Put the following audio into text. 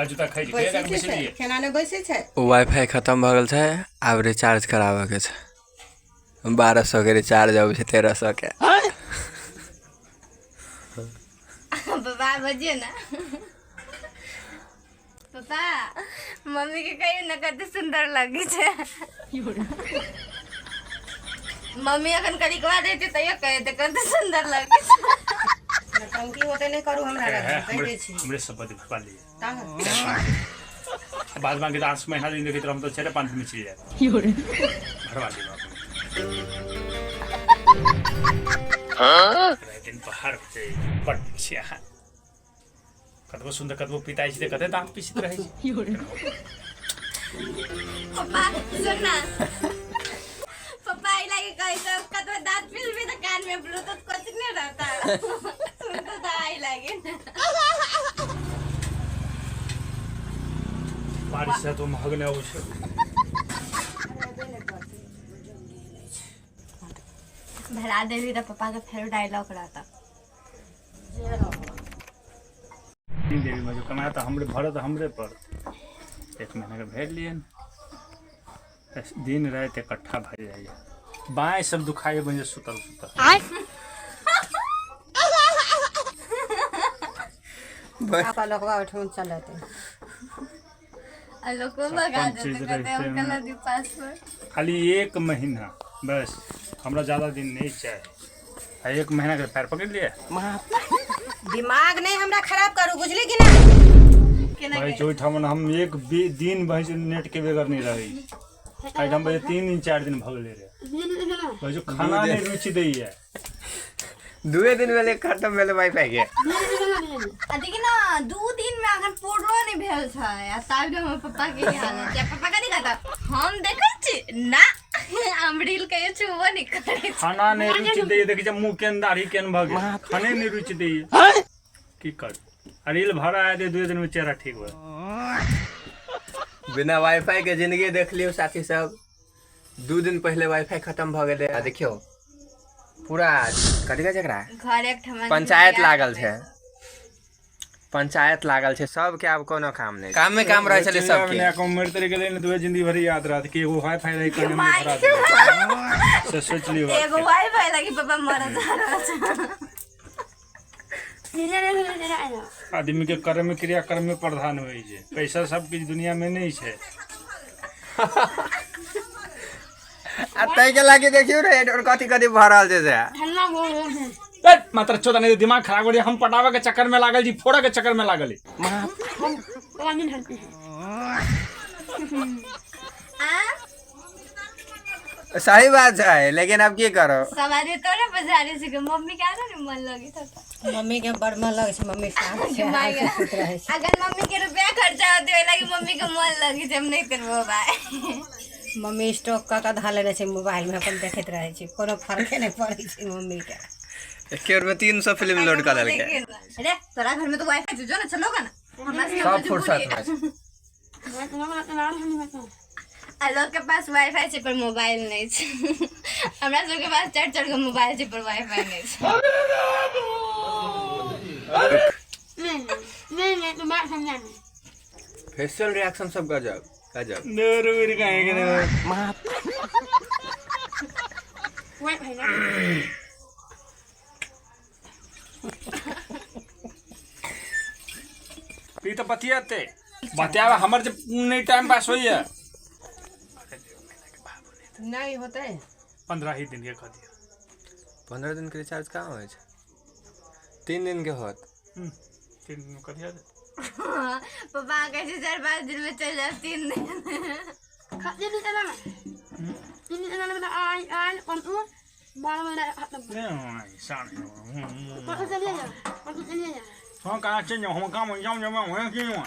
जूता खाई खाना ने बैसे छे वाईफाई खत्म भ गेल छै आब रिचार्ज कराबे के छै 1200 के रिचार्ज अब छै 1300 के पापा बजिए ना पापा मम्मी के कहियो ना कते सुंदर लगे छे मम्मी अखन करी कवा देते तैयो कहे त कते सुंदर लगे छे टंकी होते नहीं करू हमरा लगे कह दे छी हमरे सब बदल पा लिए बाद में 10 महीना दिन देखित हम तो 4-5 में चली जाए भरवा दी बाप दिन पहाड़ से बड़ छिया कतबो सुंदर कतबो पिताई छी कते दांत पिसित रहे छी पापा सुन ना पापा आई लगे कहे तो कतबो दांत पिसबे त कान में ब्लूटूथ कुछ नहीं रहता सुन तो आई लगे बारिश से तो महगने हो छे भरा देवी त पापा के फेर डायलॉग रहता देवी में जो कमाया था हमरे भरत हमरे पर 1 महीना के भेज लिए दिन रात इकट्ठा भर जाइए बाएं सब दुखाए बन सुतल पापा लोगवा उठून चलते लोग को लगा देते कहते हैं उनका दी पासवर्ड खाली 1 महीना बस हमरा ज्यादा दिन नहीं चाहिए 1 महीना के पैर पकड़ लिए दिमाग नहीं हमरा खराब करू बुझली कि ना भाई जो हम एक दिन भाई नेट के बगैर नहीं रही आज हम 3-4 दिन भगले रहे भाई जो खाना नहीं रुचि दै है 2 दिन में खत्म भेल वाईफाई के देखिए ना 2 दिन में अगर पोड़ो नहीं भेल था या तब हम पापा के हालत है पापा का नहीं कहता हम देखै छी ना हम रील के छुबो नहीं करे खाना नहीं रुचि दै देखि जब मुंह के दाढ़ी केन भग खाने नहीं रुचि दै की कर रील भरा है 2 दिन में चेहरा ठीक हो बिना वाईफाई के जिंदगी देख लियो साथी सब 2 दिन पहले वाईफाई खत्म भ गेले आ देखियो पूरा कथि का जकरा घर एक ठमन पंचायत लागल छै सब के अब कोनो काम नहीं काम में काम रहे छले सब के को मरते रह गेले न तो जिंदगी भर याद रहत कि एगो वाईफाई रही करने में भरा से सोच लियो एगो वाईफाई लगी पापा मर जा आदमी के कर्म क्रियाक्रम में प्रधान होई छै पैसा सब कुछ दुनिया में नहीं छै अतै के लागे देखियो रे और कथि कथि भरल छै से मात्र 14 नहीं दिमाग खराब हो हम पटावे के चक्कर में लागल जी फोड़ा के चक्कर में लागल सही बात है लेकिन अब की करो सवारी तोरे बाजारे से के मम्मी के आना मन लगी था मम्मी के बड़ मन लगे छै मम्मी साथ रहे छै अगर मम्मी के रुपया खर्चा होते लगी मम्मी के मन लगी हम नहीं करबो भाई मम्मी स्टॉक का धा लेने छै मोबाइल में अपन देखैत रहे छै कोनो फर्के नहीं पड़ै छै मम्मी के 1 में 300 फिल्म लोड कर लेलके अरे तोरा घर में तो वाईफाई जो ना चलोगा ना हमरा से सब फुर्सत में लोग के पास वाईफाई छै पर मोबाइल नहीं छै हमरा सब के पास 4 गो मोबाइल छै पर वाईफाई नहीं छै नहीं तो बात समझा फेशियल रिएक्शन सब गजब नरूर काहे के वाईफाई ना ई तो बतियाते बतियावा हमर जे नहीं टाइम पास होई है नहीं होते 15 ही दिन के कह दिया 15 दिन के रिचार्ज कहाँ हो 3 दिन के होत 3 दिन कर दिया पापा कैसे 4-5 दिन में चल जाए 3 दिन खाते नहीं चला ना 3 दिन चला आई कौन तू बाल में खत्म नहीं शान कौन चलिए जा हां कहां चल जाऊं हम काम जाऊं मैं क्यों